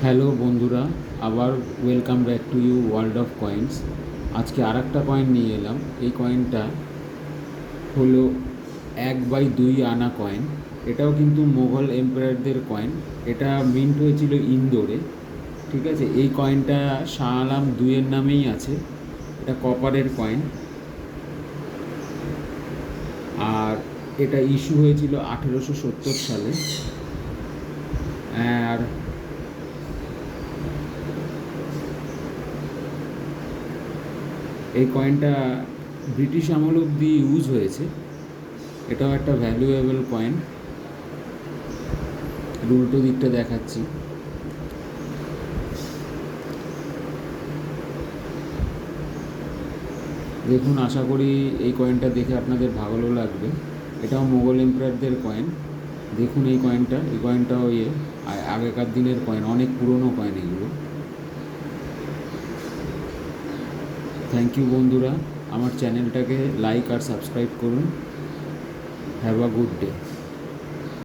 Hello বন্ধুরা, আবার welcome back to you world of coins. আজকে আর একটা কয়েন নিয়ে এলাম। এই কয়েনটা হলো 1/2 আনা কয়েন। এটাও কিন্তু মোগল এম্পায়ারদের কয়েন। এটা মিন্ট হয়েছিল ইন্দোরে। ঠিক আছে, এই কয়েনটা শাহ আলম দুইয়ের নামেই আছে। এটা কপারের কয়েন। আর এটা ইস্যু হয়েছিল 1870 সালে। আর এই কয়েনটা ব্রিটিশ আমল অবধি ইউজ হয়েছে। এটাও একটা ভ্যালুয়েবল কয়েন। উল্টো দিকটা দেখাচ্ছি। দেখুন, আশা করি এই কয়েনটা দেখে আপনাদের ভালো লাগবে। এটাও মোগল এম্পায়ারদের কয়েন। দেখুন এই কয়েনটাও আগেকার দিনের কয়েন, অনেক পুরনো কয়েন এগুলো। থ্যাংক ইউ বন্ধুরা, আমার চ্যানেলটাকে লাইক আর সাবস্ক্রাইব করুন। Have a good day.